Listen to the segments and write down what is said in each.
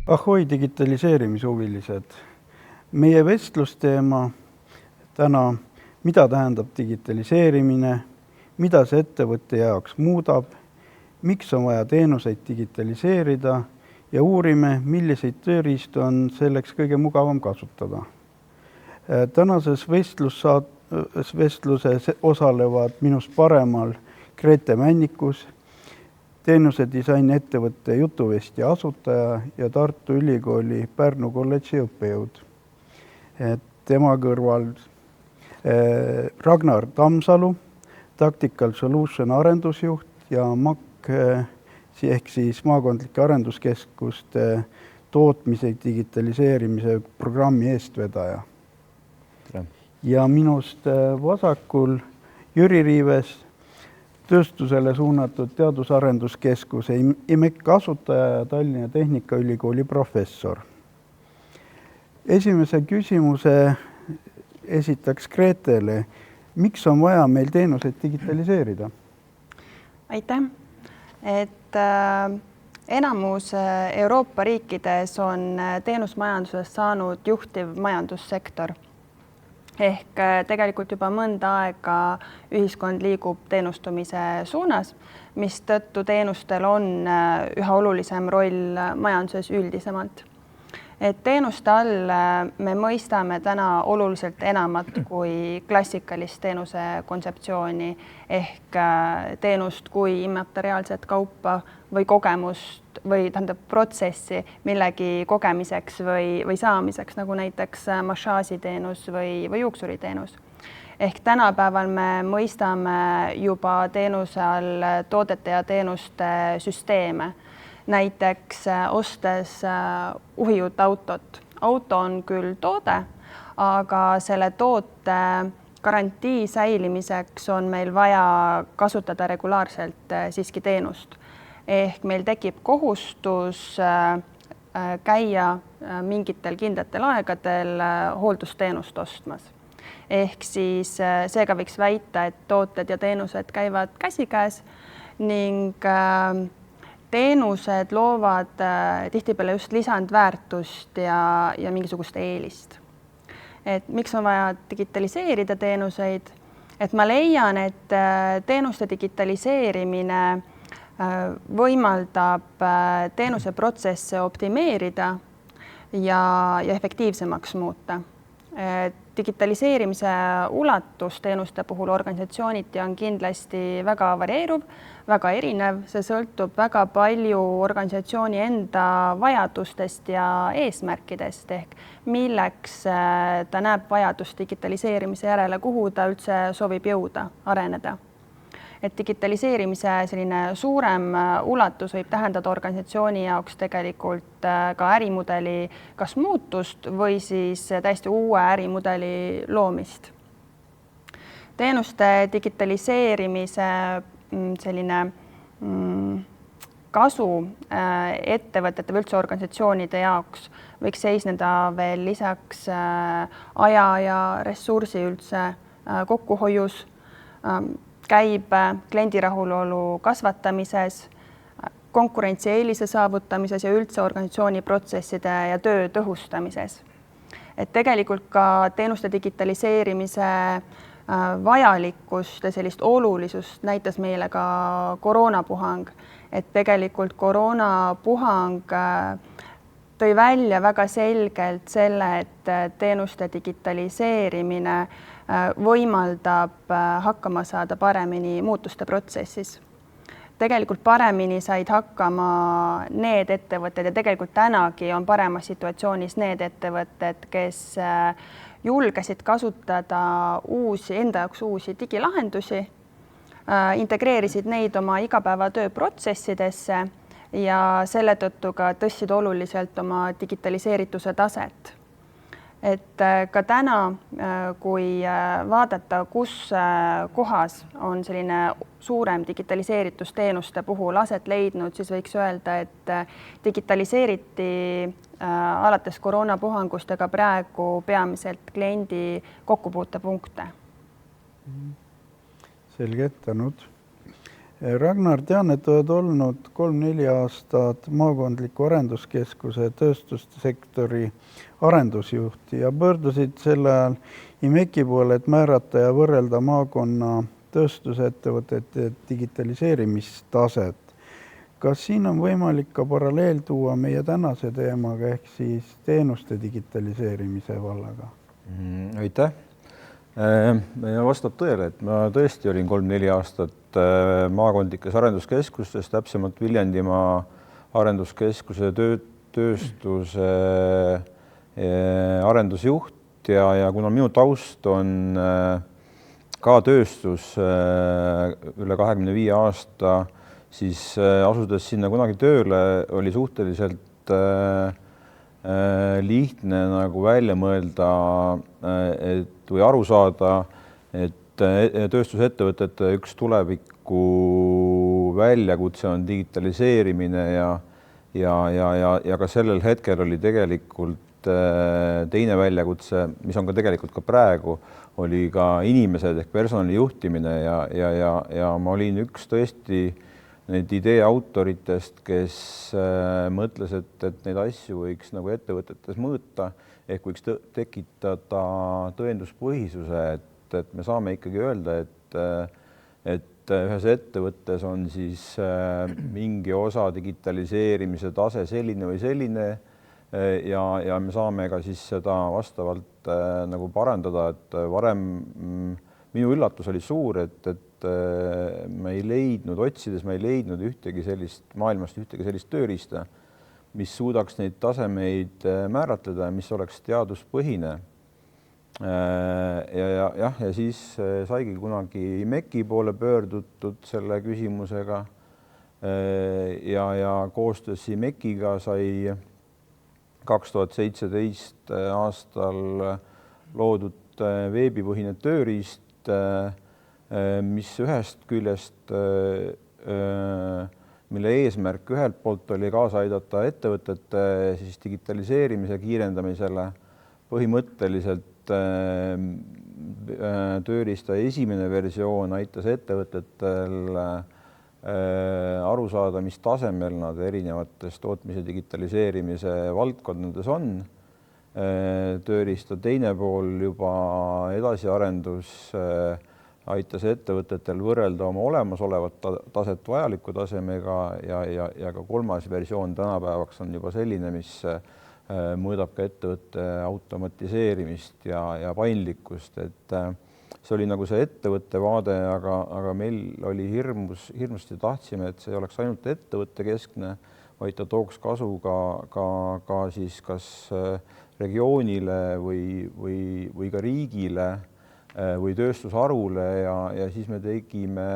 Ahoi digitaliseerimishuvilised. Meie vestlusteema täna, mida tähendab digitaliseerimine, mida see ettevõtte jaoks muudab, miks on vaja teenuseid digitaliseerida ja uurime, milliseid tööriistu on selleks kõige mugavam kasutada. Tänases vestluses osalevad minust paremal Grete Männikus, teenusedisaini ettevõtte Jutuvesti asutaja ja Tartu Ülikooli Pärnu kolledži õppejõud. Tema kõrval Ragnar Tammsalu, Tactical Solution arendusjuht ja MAK ehk siis maakondlike arenduskeskuste tootmise digitaliseerimise programmi eestvedaja. Ja minust vasakul Jüri Riives, tööstusele suunatud teadusarenduskeskuse IMEC asutaja ja Tallinna Tehnikaülikooli professor. Esimese küsimuse esitaks Gretele. Miks on vaja meil teenuseid digitaliseerida? Aitäh! Enamus Euroopa riikides on teenusmajanduses saanud juhtiv majandussektor. Ehk tegelikult juba mõnda aega ühiskond liigub teenustumise suunas, mis tõttu teenustel on üha olulisem roll majanduses üldisemalt. Teenuste all me mõistame täna oluliselt enamat kui klassikalist teenuse kontseptsiooni ehk teenust kui immateriaalset kaupa või kogemust või protsessi millegi kogemiseks või saamiseks, nagu näiteks massaažiteenus või juuksuriteenus. Ehk tänapäeval me mõistame juba teenuse all toodete ja teenuste süsteeme. Näiteks ostes uhiut autot. Auto on küll toode, aga selle toote garantii säilimiseks on meil vaja kasutada regulaarselt siiski teenust. Ehk meil tekib kohustus käia mingitel kindlatel aegadel hooldusteenust ostmas. Ehk siis seega võiks väita, et tooted ja teenused käivad käsikäes ning teenused loovad tihtipeale just lisandväärtust ja mingisugust eelist. Miks on vaja digitaliseerida teenuseid? Ma leian, et teenuste digitaliseerimine võimaldab teenuse protsesse optimeerida ja efektiivsemaks muuta. Digitaliseerimise ulatus teenuste puhul organisatsiooniti on kindlasti väga varieeruv, väga erinev. See sõltub väga palju organisatsiooni enda vajadustest ja eesmärkidest ehk milleks ta näeb vajadust digitaliseerimise järele, kuhu ta üldse soovib jõuda, areneda. Digitaliseerimise selline suurem ulatus võib tähendada organisatsiooni jaoks tegelikult ka ärimudeli kas muutust või siis täiesti uue ärimudeli loomist. Teenuste digitaliseerimise selline kasu ettevõtete või üldse organisatsioonide jaoks võiks seisneda veel lisaks aja ja ressursi üldse kokkuhoius, käib kliendi rahulolu kasvatamises, konkurentsieelise saavutamises ja üldse organisatsiooni protsesside ja töö tõhustamises. Tegelikult ka teenuste digitaliseerimise vajalikkust ja sellist olulisust näitas meile ka koroonapuhang. Tegelikult koroonapuhang tõi välja väga selgelt selle, et teenuste digitaliseerimine võimaldab hakkama saada paremini muutuste protsessis. Tegelikult paremini said hakkama need ettevõtted ja tegelikult tänagi on paremas situatsioonis need ettevõtted, kes julgesid kasutada enda jaoks uusi digilahendusi, integreerisid neid oma igapäevatöö protsessidesse ja selle tõttu ka tõstsid oluliselt oma digitaliseerituse taset. Ka täna, kui vaadata, kus kohas on selline suurem digitaliseeritus teenuste puhul aset leidnud, siis võiks öelda, et digitaliseeriti alates koroonapuhangust ega praegu peamiselt kliendi kokkupuutepunkte. Selge, tänud. Ragnar, tean, et oled olnud 3-4 aastat maakondliku arenduskeskuse tööstussektori arendusjuht ja pöördusid sel ajal IMEC-i poole, et määrata ja võrrelda maakonna tööstusettevõtete digitaliseerimistaset. Kas siin on võimalik ka paralleel tuua meie tänase teemaga ehk siis teenuste digitaliseerimise vallaga? Aitäh! Vastab tõele, et ma tõesti olin 3-4 aastat maakondlikes arenduskeskustes, täpsemalt Viljandimaa arenduskeskuse tööstuse arendusjuht ja kuna minu taust on ka tööstus üle 25 aasta, siis asudes sinna kunagi tööle, oli suhteliselt lihtne nagu välja mõelda või aru saada, et tööstusettevõtete üks tuleviku väljakutse on digitaliseerimine ja ka sellel hetkel oli tegelikult teine väljakutse, mis on ka tegelikult ka praegu, oli ka inimesed ehk personali juhtimine ja ma olin üks tõesti need idee autoritest, kes mõtles, et neid asju võiks nagu ettevõtetes mõõta ehk võiks tekitada tõenduspõhisuse, et me saame ikkagi öelda, et ühes ettevõttes on siis mingi osa digitaliseerimise tase selline või selline ja me saame ka siis seda vastavalt nagu parandada, et varem minu üllatus oli suur, et me ei leidnud, otsides me ei leidnud maailmast ühtegi sellist tööriista, mis suudaks neid tasemeid määratleda ja mis oleks teaduspõhine. Ja siis saigi kunagi IMEC-i poole pöördutud selle küsimusega ja koostöös IMEC-iga sai 2017 aastal loodud veebipõhine tööriist, mis ühest küljest, mille eesmärk ühelt poolt oli kaasa aidata ettevõtete siis digitaliseerimise kiirendamisele. Põhimõtteliselt tööriista esimene versioon aitas ettevõtetel aru saada, mis tasemel nad erinevates tootmise digitaliseerimise valdkondades on. Tööriista teine pool juba edasiarendus aitas ettevõtetel võrrelda oma olemasolevat taset vajaliku tasemega ja ka kolmas versioon tänapäevaks on juba selline, mis mõõdab ka ettevõtte automatiseerimist ja paindlikkust. Et see oli nagu see ettevõtte vaade, aga meil oli hirmsasti tahtsime, et see ei oleks ainult ettevõtte keskne, vaid ta tooks kasu ka siis kas regioonile või ka riigile või tööstusharule ja siis me tegime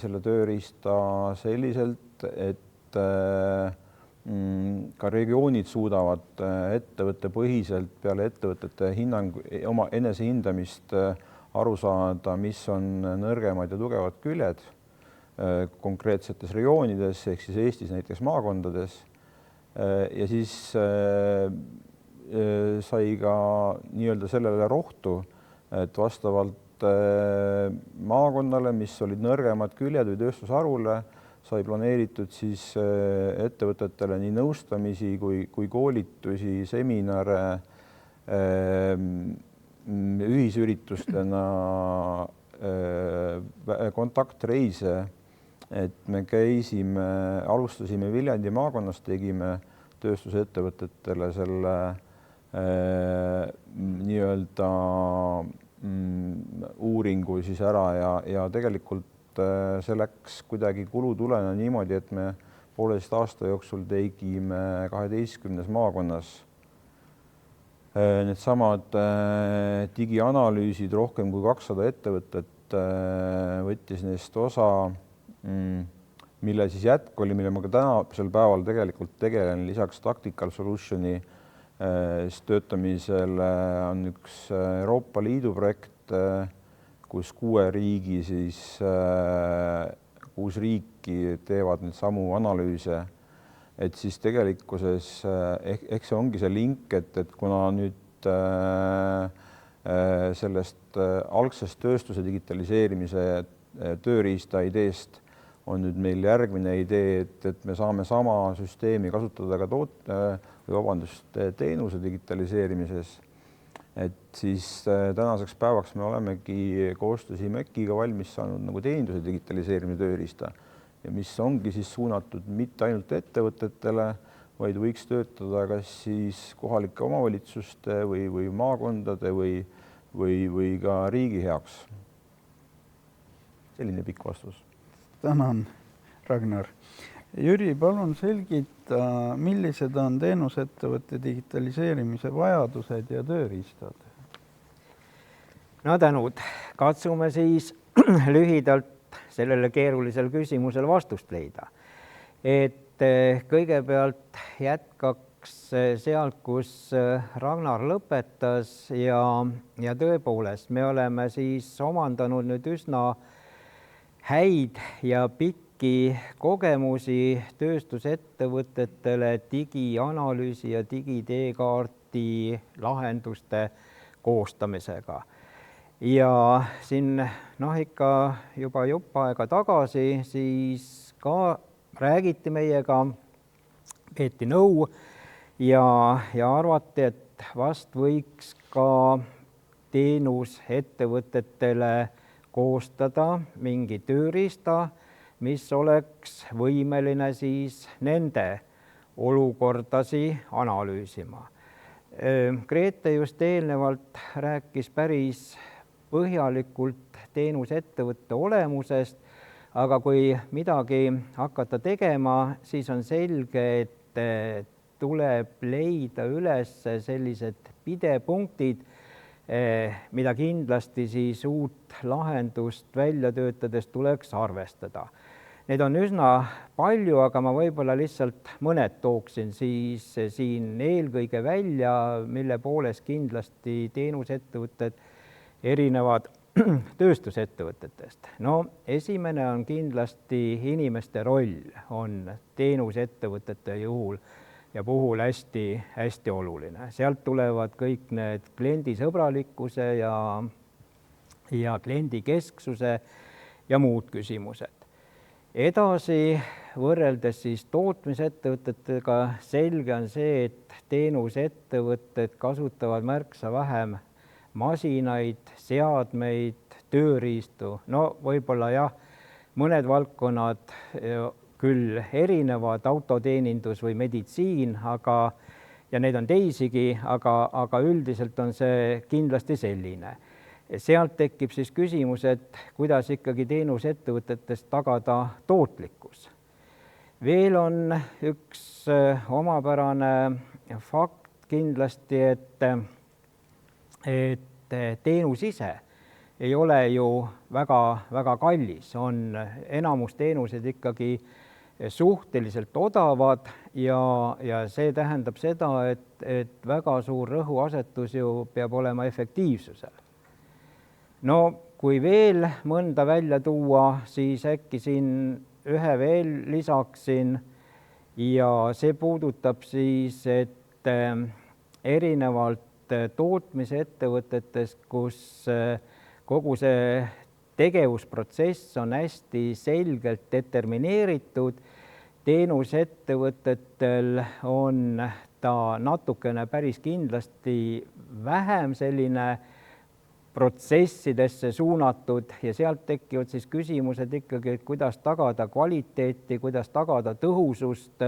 selle tööriista selliselt, et ka regioonid suudavad ettevõtte põhiselt peale ettevõtete oma enesehindamist aru saada, mis on nõrgemad ja tugevad küljed konkreetsetes regioonides ehk siis Eestis näiteks maakondades ja siis sai ka nii-öelda sellele rohtu, et vastavalt maakonnale, mis olid nõrgemad küljed või tööstusharule, sai planeeritud siis ettevõtetele nii nõustamisi kui koolitusi, seminare, ühisüritustena kontaktreise, et me alustasime Viljandi maakonnas, tegime tööstusettevõtetele selle nii-öelda uuringu siis ära ja tegelikult see läks kuidagi kulutulena niimoodi, et me 1,5 aasta jooksul tegime 12 maakonnas needsamad digianalüüsid, rohkem kui 200 ettevõtet võttis neist osa, mille siis jätk oli, mille ma ka tänasel päeval tegelikult tegelen, lisaks Tactical Solutioni töötamisele on üks Euroopa Liidu projekt, kus 6 riiki teevad neid samu analüüse, et siis tegelikkuses ehk see ongi see link, et kuna nüüd sellest algsest tööstuse digitaliseerimise tööriista ideest on nüüd meil järgmine idee, et me saame sama süsteemi kasutada ka teenuse digitaliseerimises. Et siis tänaseks päevaks me olemegi koostöös IMEC-iga valmis saanud nagu teeninduse digitaliseerimise tööriista, ja mis ongi siis suunatud mitte ainult ettevõtetele, vaid võiks töötada kas siis kohalike omavalitsuste või maakondade või ka riigi heaks. Selline pikk vastus. Tänan, Ragnar. Jüri, palun selgita, millised on teenusettevõtte digitaliseerimise vajadused ja tööriistad? No tänud. Katsume siis lühidalt sellele keerulisele küsimusele vastust leida. Et kõigepealt jätkaks sealt, kus Ragnar lõpetas ja tõepoolest me oleme siis omandanud nüüd üsna häid ja pikki kogemusi tööstusettevõtetele digianalüüsi ja digiteekaarti lahenduste koostamisega. Ja siin ikka juba jupp aega tagasi siis ka räägiti meiega, peeti nõu ja arvati, et vast võiks ka teenusettevõtetele koostada mingi tööriista, mis oleks võimeline siis nende olukordasi analüüsima. Grete just eelnevalt rääkis päris põhjalikult teenusettevõtte olemusest, aga kui midagi hakata tegema, siis on selge, et tuleb leida üles sellised pidepunktid, mida kindlasti siis uut lahendust välja töötades tuleks arvestada. Need on üsna palju, aga ma võib-olla lihtsalt mõned tooksin siis siin eelkõige välja, mille poolest kindlasti teenusettevõtted erinevad tööstusettevõtetest. No esimene on kindlasti inimeste roll on teenusettevõtete puhul hästi oluline. Sealt tulevad kõik need kliendisõbralikkuse ja kliendikesksuse ja muud küsimused. Edasi võrreldes siis tootmisettevõtetega selge on see, et teenusettevõtted kasutavad märksa vähem masinaid, seadmeid, tööriistu. No võib-olla jah, mõned valdkonnad küll erinevad, autoteenindus või meditsiin, ja neid on teisigi, aga üldiselt on see kindlasti selline. Sealt tekib siis küsimus, et kuidas ikkagi teenusettevõtetest tagada tootlikkus. Veel on üks omapärane fakt kindlasti, et teenus ise ei ole ju väga kallis, on enamus teenused ikkagi suhteliselt odavad ja see tähendab seda, et väga suur rõhuasetus ju peab olema efektiivsusel. No kui veel mõnda välja tuua, siis äkki siin ühe veel lisaksin ja see puudutab siis, et erinevalt tootmisettevõtetest, kus kogu see tegevusprotsess on hästi selgelt determineeritud, teenusettevõtetel on ta natukene päris kindlasti vähem selline protsessidesse suunatud ja sealt tekivad siis küsimused ikkagi, et kuidas tagada kvaliteeti, kuidas tagada tõhusust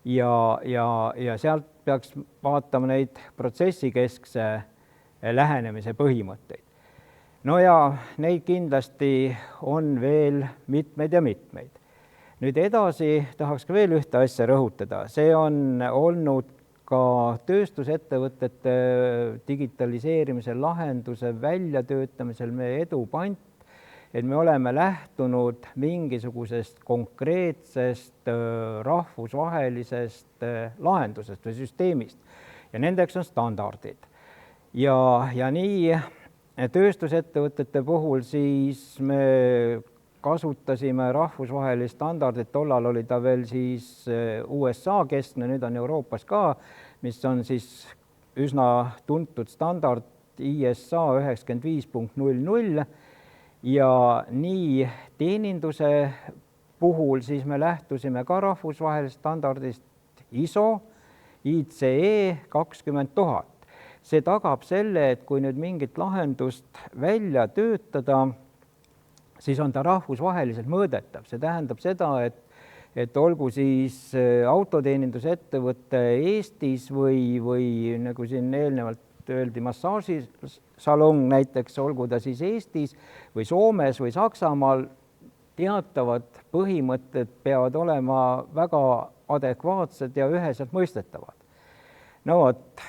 ja sealt peaks vaatama neid protsessikeskse lähenemise põhimõtteid. No ja neid kindlasti on veel mitmeid ja mitmeid. Nüüd edasi tahaks ka veel ühte asja rõhutada. See on olnud ka tööstusettevõtete digitaliseerimise lahenduse väljatöötamisel meie edupant, et me oleme lähtunud mingisugusest konkreetsest rahvusvahelisest lahendusest või süsteemist ja nendeks on standardid. Ja nii tööstusettevõtete puhul siis me kasutasime rahvusvahelist standardit, tollal oli ta veel siis USA keskne, nüüd on Euroopas ka, mis on siis üsna tuntud standard ISA 95.00 ja nii teeninduse puhul siis me lähtusime ka rahvusvahelisest standardist ISO ICE 20000. See tagab selle, et kui nüüd mingit lahendust välja töötada, siis on ta rahvusvaheliselt mõõdetav. See tähendab seda, et olgu siis autoteenindusettevõte Eestis või nagu siin eelnevalt öeldi, massaažisalong näiteks, olgu ta siis Eestis või Soomes või Saksamaal, teatavad põhimõtted peavad olema väga adekvaatsed ja üheselt mõistetavad. No vot,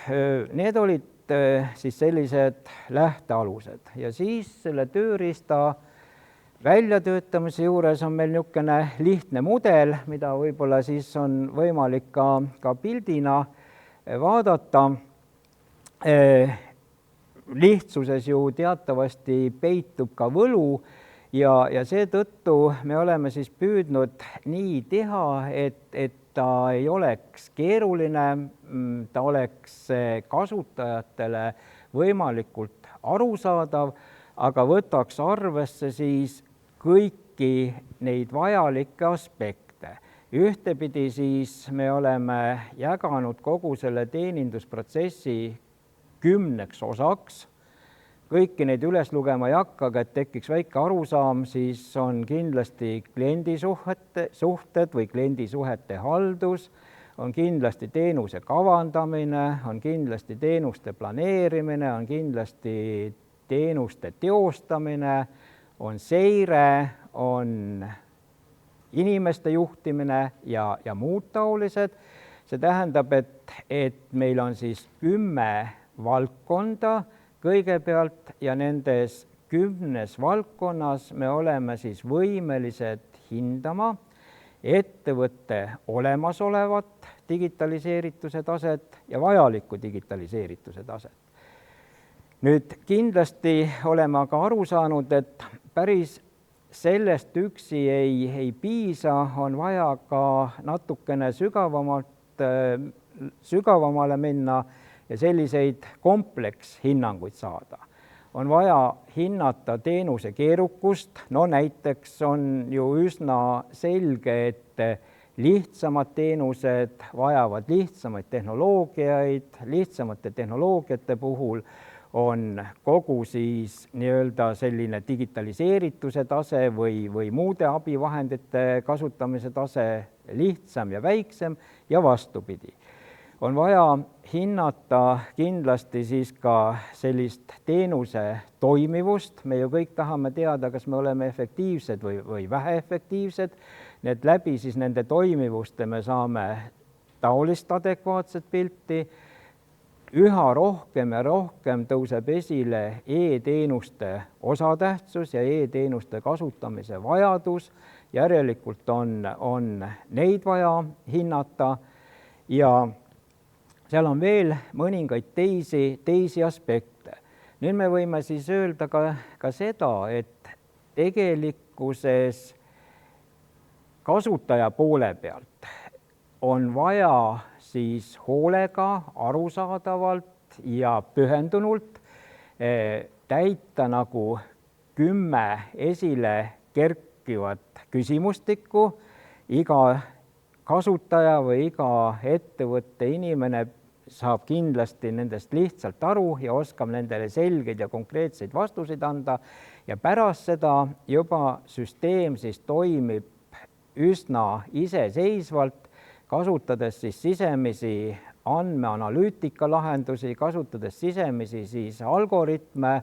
need olid siis sellised lähtealused ja siis selle tööriista väljatöötamise juures on meil niisugune lihtne mudel, mida võib-olla siis on võimalik ka pildina vaadata. Lihtsuses ju teatavasti peitub ka võlu ja seetõttu me oleme siis püüdnud nii teha, et ta ei oleks keeruline, ta oleks kasutajatele võimalikult arusaadav, aga võtaks arvesse siis kõiki neid vajalikke aspekte. Ühtepidi siis me oleme jaganud kogu selle teenindusprotsessi 10 osaks. Kõiki neid üles lugema ei hakka, aga et tekiks väike arusaam, siis on kindlasti kliendisuhted või kliendisuhete haldus, on kindlasti teenuse kavandamine, on kindlasti teenuste planeerimine, on kindlasti teenuste teostamine, on seire, on inimeste juhtimine ja muud taolised. See tähendab, et meil on siis 10 valdkonda kõigepealt ja nendes 10 valdkonnas me oleme siis võimelised hindama ettevõtte olemasolevat digitaliseerituse taset ja vajalikku digitaliseerituse taset. Nüüd kindlasti oleme aga aru saanud, et päris sellest üksi ei piisa, on vaja ka natukene sügavamale minna ja selliseid komplekshinnanguid saada. On vaja hinnata teenuse keerukust, no näiteks on ju üsna selge, et lihtsamad teenused vajavad lihtsamaid tehnoloogiaid, lihtsamate tehnoloogiate puhul on kogu siis nii-öelda selline digitaliseerituse tase või muude abivahendite kasutamise tase lihtsam ja väiksem ja vastupidi. On vaja hinnata kindlasti siis ka sellist teenuse toimivust. Me ju kõik tahame teada, kas me oleme efektiivsed või väheefektiivsed. Need läbi siis nende toimivuste me saame taolist adekvaatset pilti. Üha rohkem ja rohkem tõuseb esile e-teenuste osatähtsus ja e-teenuste kasutamise vajadus. Järelikult on neid vaja hinnata ja seal on veel mõningaid teisi aspekte. Nüüd me võime siis öelda ka seda, et tegelikkuses kasutaja poole pealt on vaja siis hoolega, arusaadavalt ja pühendunult täita nagu 10 esile kerkivat küsimustikku. Iga kasutaja või iga ettevõtte inimene saab kindlasti nendest lihtsalt aru ja oskab nendele selgeid ja konkreetseid vastuseid anda ja pärast seda juba süsteem siis toimib üsna iseseisvalt, kasutades siis sisemisi andmeanalüütika lahendusi, kasutades sisemisi siis algoritme,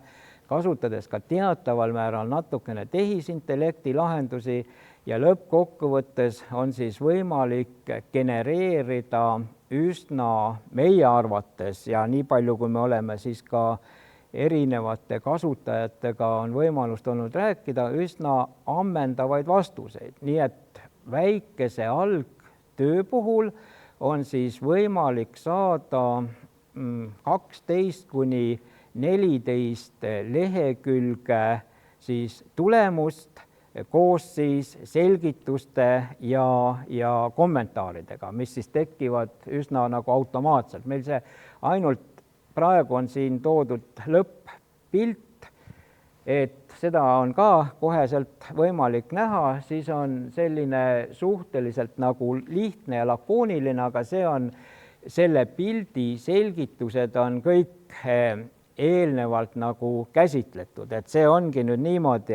kasutades ka teataval määral natukene tehisintellekti lahendusi ja lõppkokkuvõttes on siis võimalik genereerida üsna meie arvates ja nii palju, kui me oleme siis ka erinevate kasutajatega on võimalust olnud rääkida, üsna ammendavaid vastuseid. Nii et väikese algtöö puhul on siis võimalik saada 12 kuni 14 lehekülge siis tulemust koos siis selgituste ja kommentaaridega, mis siis tekivad üsna nagu automaatselt. Meil see ainult praegu on siin toodud lõpp-pilt, et seda on ka koheselt võimalik näha, siis on selline suhteliselt nagu lihtne ja lakooniline, aga see on selle pildi selgitused on kõik eelnevalt nagu käsitletud, et see ongi nüüd niimoodi,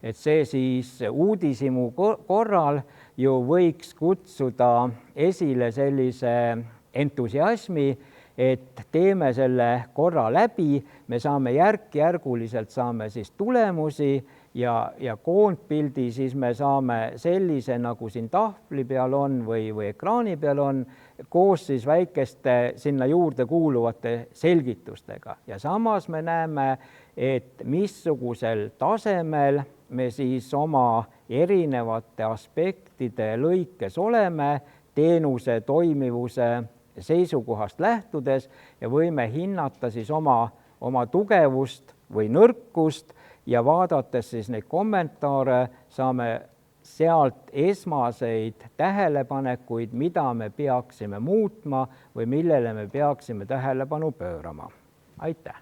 et see siis uudishimu korral ju võiks kutsuda esile sellise entusiasmi, et teeme selle korra läbi, me saame järk-järguliselt saame siis tulemusi ja koondpildi siis me saame sellise, nagu siin tahvli peal on või ekraani peal on, koos siis väikeste sinna juurde kuuluvate selgitustega. Ja samas me näeme, et missugusel tasemel me siis oma erinevate aspektide lõikes oleme teenuse toimivuse seisukohast lähtudes ja võime hinnata siis oma tugevust või nõrkust ja vaadates siis neid kommentaare saame sealt esmaseid tähelepanekuid, mida me peaksime muutma või millele me peaksime tähelepanu pöörama. Aitäh!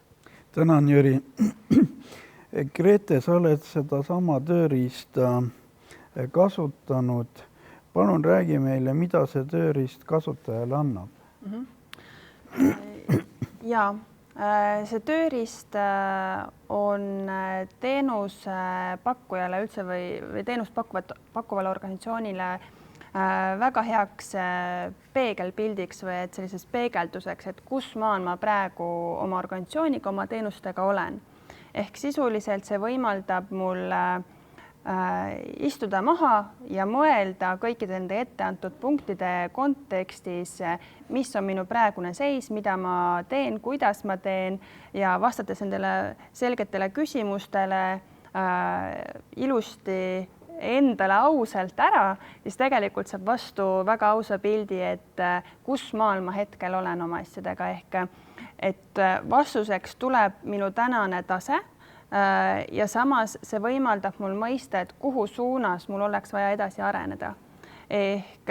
Tänan, Jüri. Grete, sa oled seda sama tööriista kasutanud. Palun räägi meile, mida see tööriist kasutajale annab. Ja see tööriist on teenusepakkujale üldse või teenust pakkuvale organisatsioonile väga heaks peegelpildiks või et selliseks peegelduseks, et kus maal ma praegu oma organisatsiooniga, oma teenustega olen. Ehk sisuliselt see võimaldab mul istuda maha ja mõelda kõikide nende etteantud punktide kontekstis, mis on minu praegune seis, mida ma teen, kuidas ma teen ja vastates nendele selgetele küsimustele ilusti endale ausalt ära, siis tegelikult saab vastu väga ausa pildi, et kus maal ma hetkel olen oma asjadega ehk et vastuseks tuleb minu tänane tase ja samas see võimaldab mul mõista, et kuhu suunas mul oleks vaja edasi areneda. Ehk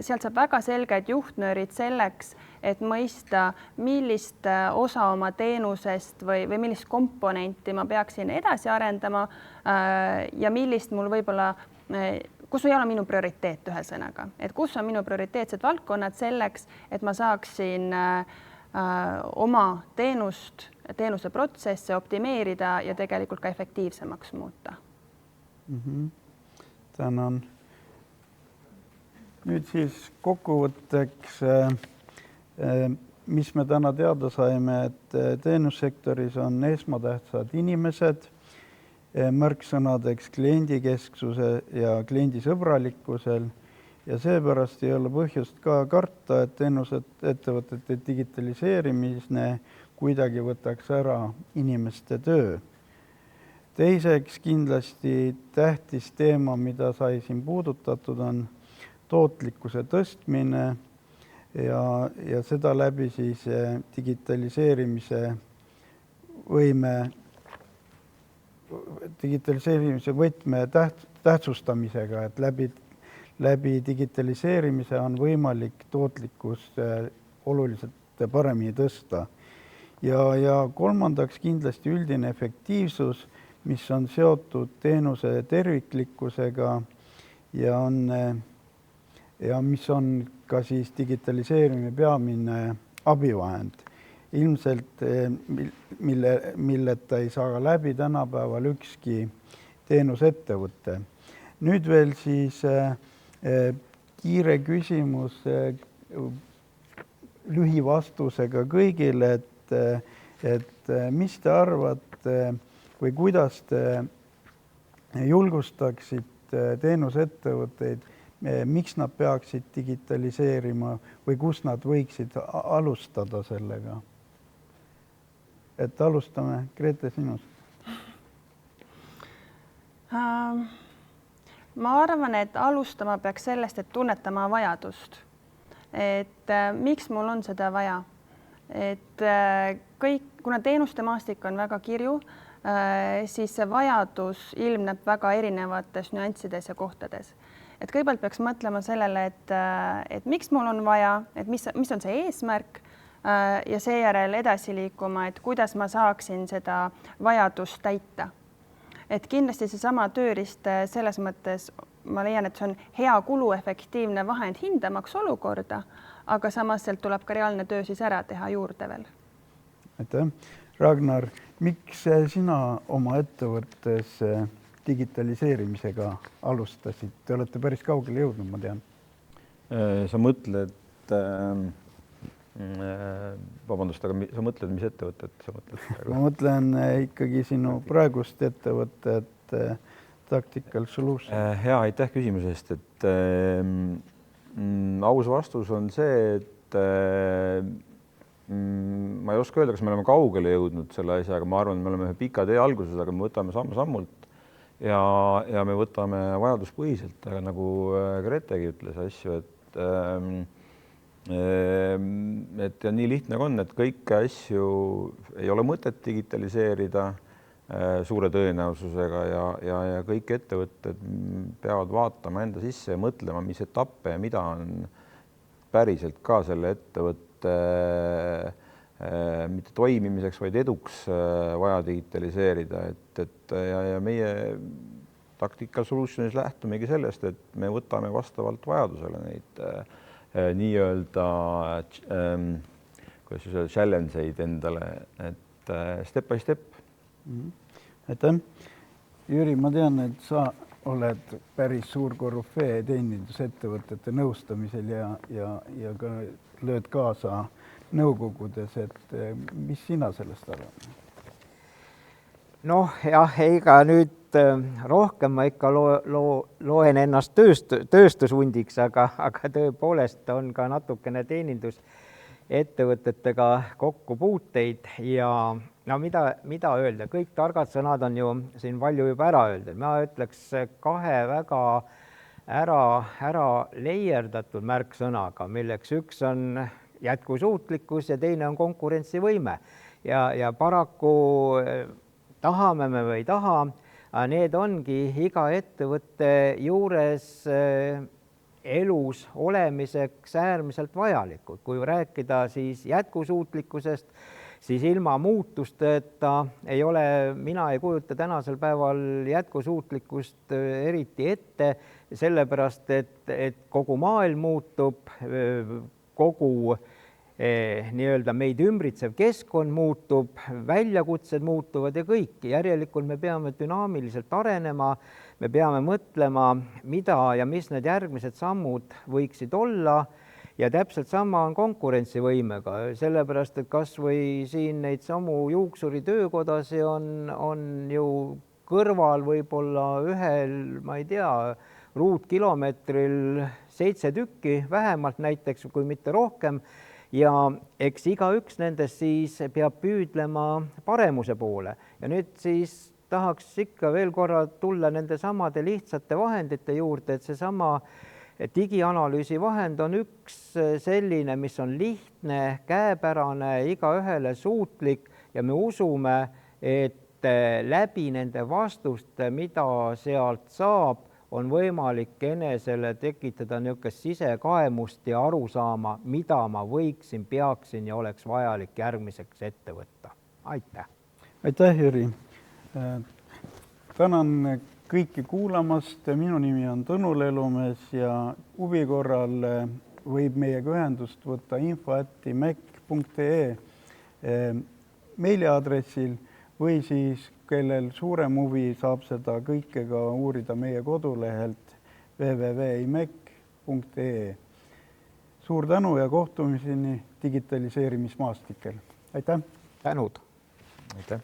sealt saab väga selged juhtnöörid selleks, et mõista, millist osa oma teenusest või millist komponenti ma peaksin edasi arendama ja millist mul võib-olla, kus ei ole minu prioriteet ühesõnaga, et kus on minu prioriteetsed valdkonnad selleks, et ma saaksin oma teenuse protsesse optimeerida ja tegelikult ka efektiivsemaks muuta. Tänan. Nüüd siis kokkuvõtteks, mis me täna teada saime, et teenussektoris on esmatähtsad inimesed, märksõnadeks kliendikesksuse ja kliendisõbralikkusel ja seepärast ei ole põhjust ka karta, et teenusettevõtete digitaliseerimine kuidagi võtaks ära inimeste töö. Teiseks kindlasti tähtis teema, mida sai siin puudutatud, on tootlikkuse tõstmine ja seda läbi siis digitaliseerimise võtme tähtsustamisega, et läbi digitaliseerimise on võimalik tootlikkust oluliselt paremini tõsta. Ja kolmandaks kindlasti üldine efektiivsus, mis on seotud teenuse terviklikkusega ja mis on ka siis digitaliseerimine peamine abivahend. Ilmselt milleta ei saa läbi tänapäeval ükski teenusettevõte. Nüüd veel siis kiire küsimus lühivastusega kõigile, et mis te arvate või kuidas te julgustaksite teenusettevõtteid, miks nad peaksid digitaliseerima või kus nad võiksid alustada sellega? Et alustame, Grete, sinust. Ma arvan, et alustama peaks sellest, et tunnetama vajadust. Et miks mul on seda vaja? Et kuna teenuste maastik on väga kirju, siis see vajadus ilmneb väga erinevates nüanssides ja kohtades. Et kõigepealt peaks mõtlema sellele, et miks mul on vaja, et mis on see eesmärk ja seejärel edasi liikuma, et kuidas ma saaksin seda vajadust täita. et kindlasti seesama tööriist selles mõttes ma leian, et see on hea kuluefektiivne vahend hindamaks olukorda, aga samas sealt tuleb ka reaalne töö siis ära teha juurde veel. Aitäh. Ragnar, miks sina oma ettevõttes digitaliseerimisega alustasid? Te olete päris kaugele jõudnud, ma tean. Sa mõtled, vabandust, aga sa mõtled, mis ettevõtet sa mõtled? Ma mõtlen ikkagi sinu praegust ettevõtet Tactical Solutions. Hea, aitäh küsimuse eest, et aus vastus on see, et ma ei oska öelda, kas me oleme kaugele jõudnud selle asjaga, ma arvan, et me oleme ühe pika tee alguses, aga me võtame samm-sammult ja me võtame vajaduspõhiselt, aga nagu Gretegi ütles asju, et ja nii lihtne on, et kõiki asju ei ole mõtet digitaliseerida suure tõenäosusega ja kõik ettevõtted peavad vaatama enda sisse ja mõtlema, mis etappe ja mida on päriselt ka selle ettevõtte mitte toimimiseks, vaid eduks vaja digitaliseerida, ja meie Tactical Solutionis lähtumegi sellest, et me võtame vastavalt vajadusele neid nii-öelda challenge'eid endale, et step by step. Aitäh. Jüri, ma tean, et sa oled päris suur korüfee teenindusettevõtete nõustamisel ja ka lööd kaasa nõukogudes, et mis sina sellest arvad? Noh, jah, ega nüüd rohkem ma ikka loen ennast tööstushundiks, aga tõepoolest on ka natukene teenindusettevõtetega kokkupuuteid ja no mida öelda, kõik targad sõnad on ju siin palju juba ära öeldud. Ma ütleks kahe väga ära leierdatud märksõnaga, milleks üks on jätkusuutlikkus ja teine on konkurentsivõime. Ja paraku tahame me või ei taha, need ongi iga ettevõtte juures elus olemiseks äärmiselt vajalikud. Kui rääkida siis jätkusuutlikkusest, siis ilma muutusteta ei ole, mina ei kujuta tänasel päeval jätkusuutlikkust eriti ette, sellepärast et kogu maailm muutub, kogu nii-öelda meid ümbritsev keskkond muutub, väljakutsed muutuvad ja kõik. Järelikult me peame dünaamiliselt arenema, me peame mõtlema, mida ja mis need järgmised sammud võiksid olla. Ja täpselt sama on konkurentsivõimega, sellepärast, et kas või siin neid samu juuksuri töökodasi on ju kõrval võib-olla ühel, ma ei tea, ruutkilomeetril 7 tükki vähemalt näiteks, kui mitte rohkem. Ja eks igaüks nendest siis peab püüdlema paremuse poole. Ja nüüd siis tahaks ikka veel korra tulla nende samade lihtsate vahendite juurde, et see sama digianalüüsi vahend on üks selline, mis on lihtne, käepärane, igaühele suutlik ja me usume, et läbi nende vastuste, mida sealt saab, on võimalik enesele tekitada niisugust sisekaemust ja aru saama, mida ma võiksin, peaksin ja oleks vajalik järgmiseks ette võtta. Aitäh! Aitäh, Jüri! Tänan kõiki kuulamast. Minu nimi on Tõnu Lelumees ja huvi korral võib meiega ühendust võtta info@imec.ee meiliaadressil või siis kellel suurem huvi saab seda kõike ka uurida meie kodulehelt www.imec.ee. Suur tänu ja kohtumiseni digitaliseerimismaastikel. Aitäh! Tänud! Aitäh!